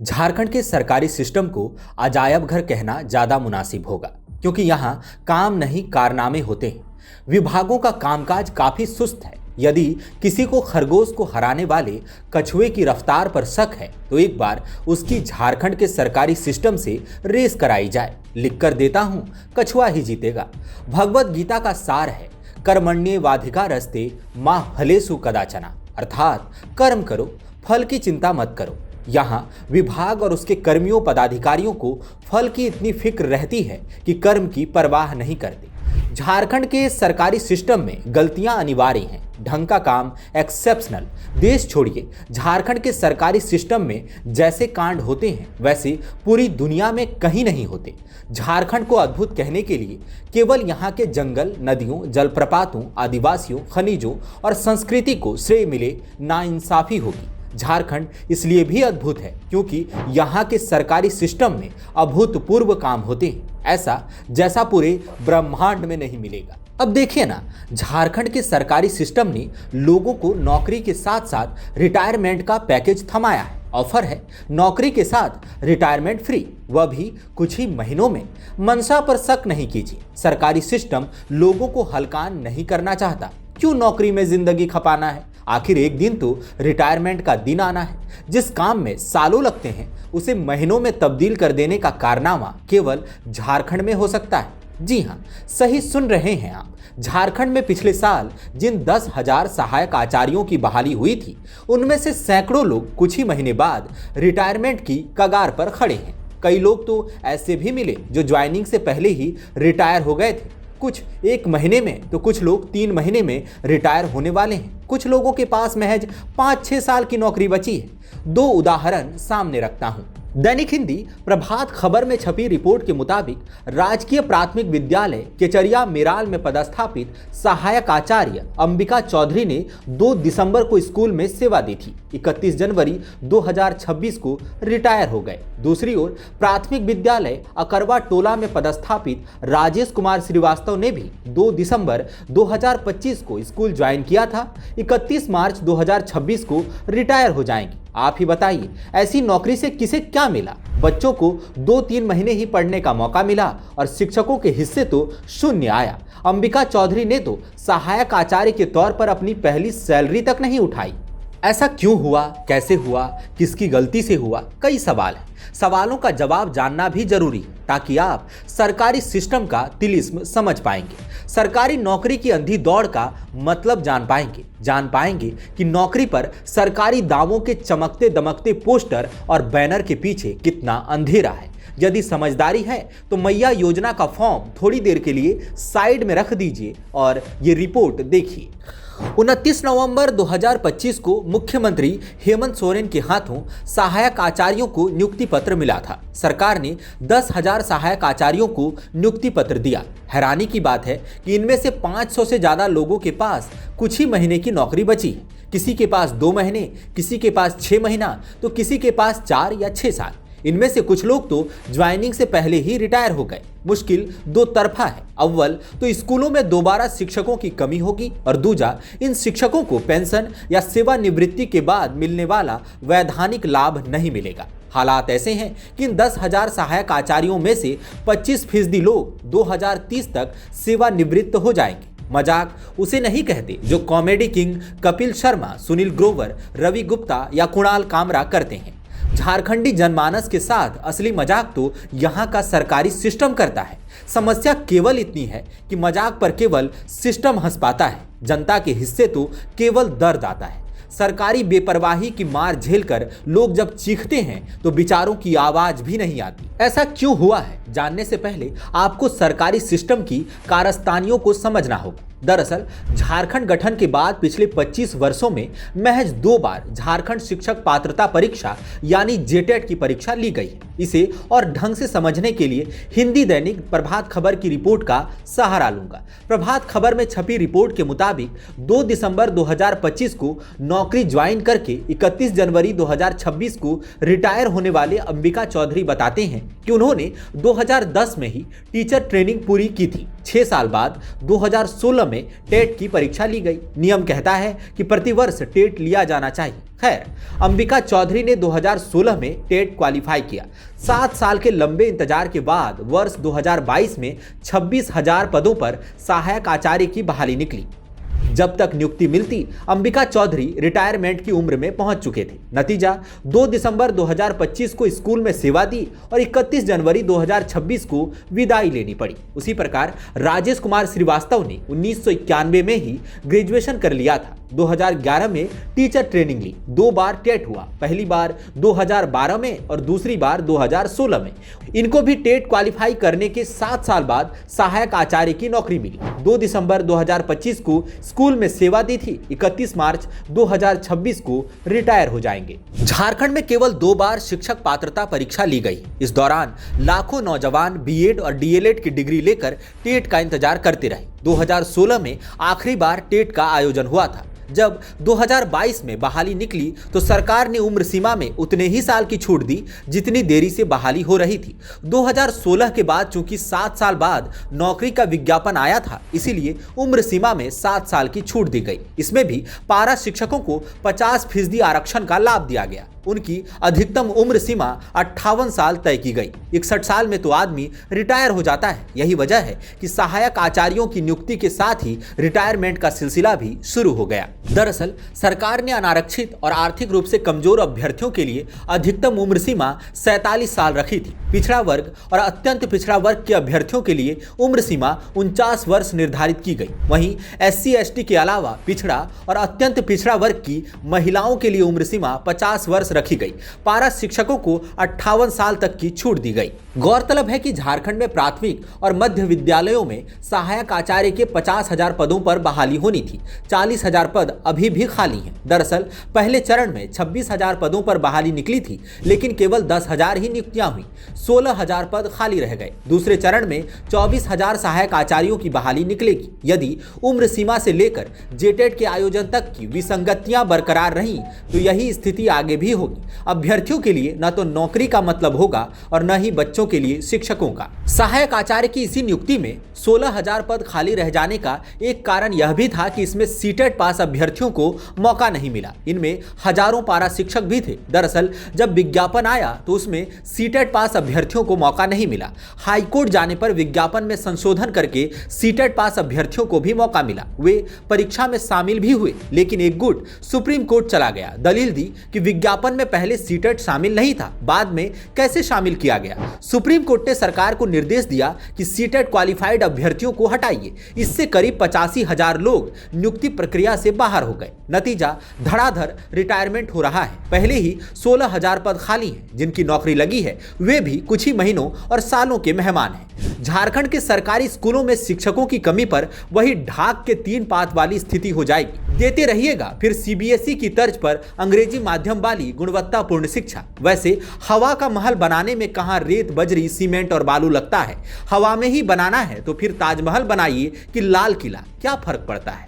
झारखंड के सरकारी सिस्टम को अजायब घर कहना ज़्यादा मुनासिब होगा, क्योंकि यहाँ काम नहीं कारनामे होते हैं। विभागों का कामकाज काफ़ी सुस्त है। यदि किसी को खरगोश को हराने वाले कछुए की रफ्तार पर शक है तो एक बार उसकी झारखंड के सरकारी सिस्टम से रेस कराई जाए। लिख कर देता हूँ, कछुआ ही जीतेगा। भगवत गीता का सार है, कर्मण्येवाधिकारस्ते मा फलेषु कदाचन, अर्थात कर्म करो, फल की चिंता मत करो। यहाँ विभाग और उसके कर्मियों पदाधिकारियों को फल की इतनी फिक्र रहती है कि कर्म की परवाह नहीं करते। झारखंड के सरकारी सिस्टम में गलतियां अनिवार्य हैं, ढंग का काम एक्सेप्शनल। देश छोड़िए, झारखंड के सरकारी सिस्टम में जैसे कांड होते हैं वैसे पूरी दुनिया में कहीं नहीं होते। झारखंड को अद्भुत कहने के लिए केवल यहाँ के जंगल, नदियों, जलप्रपातों, आदिवासियों, खनिजों और संस्कृति को श्रेय मिले नाइंसाफी होगी। झारखंड इसलिए भी अद्भुत है क्योंकि यहाँ के सरकारी सिस्टम में अभूतपूर्व काम होते हैं, ऐसा जैसा पूरे ब्रह्मांड में नहीं मिलेगा। अब देखिए ना, झारखंड के सरकारी सिस्टम ने लोगों को नौकरी के साथ साथ रिटायरमेंट का पैकेज थमाया है। ऑफर है नौकरी के साथ रिटायरमेंट फ्री, वह भी कुछ ही महीनों में। मंशा पर शक नहीं कीजिए, सरकारी सिस्टम लोगों को हलकान नहीं करना चाहता। क्यों नौकरी में जिंदगी खपाना है? आखिर एक दिन तो रिटायरमेंट का दिन आना है। जिस काम में सालों लगते हैं उसे महीनों में तब्दील कर देने का कारनामा केवल झारखंड में हो सकता है। जी हाँ, सही सुन रहे हैं आप। झारखंड में पिछले साल जिन 10,000 सहायक आचार्यों की बहाली हुई थी उनमें से सैकड़ों लोग कुछ ही महीने बाद रिटायरमेंट की कगार पर खड़े हैं। कई लोग तो ऐसे भी मिले जो ज्वाइनिंग से पहले ही रिटायर हो गए थे। कुछ 1 महीने में तो कुछ लोग 3 महीने में रिटायर होने वाले हैं। कुछ लोगों के पास महज 5-6 साल की नौकरी बची है। 2 उदाहरण सामने रखता हूं। दैनिक हिंदी प्रभात खबर में छपी रिपोर्ट के मुताबिक राजकीय प्राथमिक विद्यालय केचरिया मेराल में पदस्थापित सहायक आचार्य अंबिका चौधरी ने 2 दिसंबर को स्कूल में सेवा दी थी। 31 जनवरी 2026 को रिटायर हो गए। दूसरी ओर प्राथमिक विद्यालय अकरवा टोला में पदस्थापित राजेश कुमार श्रीवास्तव ने भी 2 दिसंबर 2025 को स्कूल ज्वाइन किया था। 31 मार्च 2026 को रिटायर हो जाएंगे। आप ही बताइए, ऐसी नौकरी से किसे क्या मिला? बच्चों को 2-3 महीने ही पढ़ने का मौका मिला और शिक्षकों के हिस्से तो शून्य आया। अंबिका चौधरी ने तो सहायक आचार्य के तौर पर अपनी पहली सैलरी तक नहीं उठाई। ऐसा क्यों हुआ, कैसे हुआ, किसकी गलती से हुआ? कई सवाल हैं। सवालों का जवाब जानना भी जरूरी है ताकि आप सरकारी सिस्टम का तिलिस्म समझ पाएंगे, सरकारी नौकरी की अंधी दौड़ का मतलब जान पाएंगे कि नौकरी पर सरकारी दावों के चमकते दमकते पोस्टर और बैनर के पीछे कितना अंधेरा है। यदि समझदारी है तो मैया योजना का फॉर्म थोड़ी देर के लिए साइड में रख दीजिए और ये रिपोर्ट देखिए। 29 नवंबर 2025 को मुख्यमंत्री हेमंत सोरेन के हाथों सहायक आचार्यों को नियुक्ति पत्र मिला था। सरकार ने 10,000 सहायक आचार्यों को नियुक्ति पत्र दिया। हैरानी की बात है कि इनमें से 500 से ज्यादा लोगों के पास कुछ ही महीने की नौकरी बची है। किसी के पास 2 महीने, किसी के पास 6 महीना तो किसी के पास 4 या 6 साल। इनमें से कुछ लोग तो ज्वाइनिंग से पहले ही रिटायर हो गए। मुश्किल 2 तरफा है। अव्वल तो स्कूलों में दोबारा शिक्षकों की कमी होगी और दूजा इन शिक्षकों को पेंशन या सेवानिवृत्ति के बाद मिलने वाला वैधानिक लाभ नहीं मिलेगा। हालात ऐसे हैं कि इन 10,000 सहायक आचार्यों में से 25% लोग 2030 तक सेवानिवृत्त हो जाएंगे। मजाक उसे नहीं कहते जो कॉमेडी किंग कपिल शर्मा, सुनील ग्रोवर, रवि गुप्ता या कुणाल कामरा करते हैं। झारखंडी जनमानस के साथ असली मजाक तो यहाँ का सरकारी सिस्टम करता है। समस्या केवल इतनी है कि मजाक पर केवल सिस्टम हंस पाता है, जनता के हिस्से तो केवल दर्द आता है। सरकारी बेपरवाही की मार झेलकर लोग जब चीखते हैं तो विचारों की आवाज भी नहीं आती। ऐसा क्यों हुआ है, जानने से पहले आपको सरकारी सिस्टम की कारस्तानियों को समझना होगा। दरअसल झारखंड गठन के बाद पिछले 25 वर्षों में महज 2 बार झारखंड शिक्षक पात्रता परीक्षा यानी जेटेट की परीक्षा ली गई है। इसे और ढंग से समझने के लिए हिंदी दैनिक प्रभात खबर की रिपोर्ट का सहारा लूंगा। प्रभात खबर में छपी रिपोर्ट के मुताबिक 2 दिसंबर 2025 को नौकरी ज्वाइन करके 31 जनवरी 2026 को रिटायर होने वाले अंबिका चौधरी बताते हैं कि उन्होंने 2010 में ही टीचर ट्रेनिंग पूरी की थी। 6 साल बाद 2016 में टेट की परीक्षा ली गई। नियम कहता है कि प्रतिवर्ष टेट लिया जाना चाहिए। खैर, अंबिका चौधरी ने 2016 में टेट क्वालिफाई किया। 7 साल के लंबे इंतजार के बाद वर्ष 2022 में 26,000 पदों पर सहायक आचार्य की बहाली निकली। जब तक नियुक्ति मिलती, अंबिका चौधरी रिटायरमेंट की उम्र में पहुंच चुके थे। नतीजा, 2 दिसंबर 2025 को स्कूल में सेवा दी और 31 जनवरी 2026 को विदाई लेनी पड़ी। उसी प्रकार राजेश कुमार श्रीवास्तव ने 1991 में ही ग्रेजुएशन कर लिया था। 2011 में टीचर ट्रेनिंग ली। 2 बार टेट हुआ, पहली बार 2012 में और दूसरी बार 2016 में। इनको भी टेट क्वालिफाई करने के 7 साल बाद सहायक आचार्य की नौकरी मिली। 2 दिसंबर 2025 को स्कूल में सेवा दी थी। 31 मार्च 2026 को रिटायर हो जाएंगे। झारखंड में केवल 2 बार शिक्षक पात्रता परीक्षा ली गई। इस दौरान लाखों नौजवान बीएड और डीएलएड की डिग्री लेकर टेट का इंतजार करते रहे। 2016 में आखिरी बार टेट का आयोजन हुआ था। जब 2022 में बहाली निकली तो सरकार ने उम्र सीमा में उतने ही साल की छूट दी जितनी देरी से बहाली हो रही थी। 2016 के बाद चूंकि 7 साल बाद नौकरी का विज्ञापन आया था, इसीलिए उम्र सीमा में 7 साल की छूट दी गई। इसमें भी पारा शिक्षकों को 50% आरक्षण का लाभ दिया गया। उनकी अधिकतम उम्र सीमा 58 साल तय की गई। 61 साल में तो आदमी रिटायर हो जाता है। यही वजह है कि सहायक आचार्यों की नियुक्ति के साथ ही रिटायरमेंट का सिलसिला भी शुरू हो गया। दरअसल सरकार ने अनारक्षित और आर्थिक रूप से कमजोर अभ्यर्थियों के लिए अधिकतम उम्र सीमा 47 साल रखी थी। पिछड़ा वर्ग और अत्यंत पिछड़ा वर्ग के अभ्यर्थियों के लिए उम्र सीमा 49 वर्ष निर्धारित की गई। वहीं SC ST के अलावा पिछड़ा और अत्यंत पिछड़ा वर्ग की महिलाओं के लिए उम्र सीमा 50 वर्ष रखी गई। पारा शिक्षकों को 58 साल तक की छूट दी गई। गौरतलब है कि झारखंड में प्राथमिक और मध्य विद्यालयों में सहायक आचार्य के 50,000 पदों पर बहाली होनी थी। 40,000 पद अभी भी खाली हैं। दरअसल पहले चरण में 26,000 पदों पर बहाली निकली थी, लेकिन केवल 10,000 ही नियुक्तियां हुई। 16,000 पद खाली रह गए। दूसरे चरण में 24,000 सहायक आचार्यों की बहाली निकलेगी। यदि उम्र सीमा से लेकर जेटेट के आयोजन तक की विसंगतियां बरकरार रहीं तो यही स्थिति आगे भी होगी। अभ्यर्थियों के लिए न तो नौकरी का मतलब होगा और न ही बच्चों के लिए शिक्षकों का। सहायक आचार्य की इसी नियुक्ति में 16,000 पद खाली रह जाने का एक कारण यह भी था कि इसमें सीटेट पास अभ्यर्थियों को मौका नहीं मिला। इनमें हजारों पारा शिक्षक भी थे। दरअसल जब विज्ञापन आया तो उसमें सीटेट पास अभ्यर्थियों को मौका नहीं मिला। हाईकोर्ट जाने पर विज्ञापन में संशोधन करके सीटेट पास अभ्यर्थियों को भी मौका मिला। वे परीक्षा में शामिल भी हुए, लेकिन एक गुट सुप्रीम कोर्ट चला गया। दलील दी कि विज्ञापन में पहले सीटेट शामिल नहीं था, बाद में कैसे शामिल किया गया। सुप्रीम कोर्ट ने सरकार को निर्देश दिया कि सीटेट क्वालिफाइड अभ्यर्थियों को हटाइए। इससे करीब 85,000 लोग नियुक्ति प्रक्रिया से बाहर हो गए। नतीजा, धड़ाधड़ रिटायरमेंट हो रहा है। पहले ही 16,000 पद खाली हैं। जिनकी नौकरी लगी है वे भी कुछ ही महीनों और सालों के मेहमान हैं। झारखंड के सरकारी स्कूलों में शिक्षकों की कमी पर वही ढाक के 3 पात वाली स्थिति हो जाएगी। देते रहिएगा फिर CBSE की तर्ज पर अंग्रेजी माध्यम वाली गुणवत्तापूर्ण शिक्षा। वैसे हवा का महल बनाने में कहां रेत, बजरी, सीमेंट और बालू लगता है। हवा में ही बनाना है तो फिर ताजमहल बनाइए कि लाल किला, क्या फर्क पड़ता है।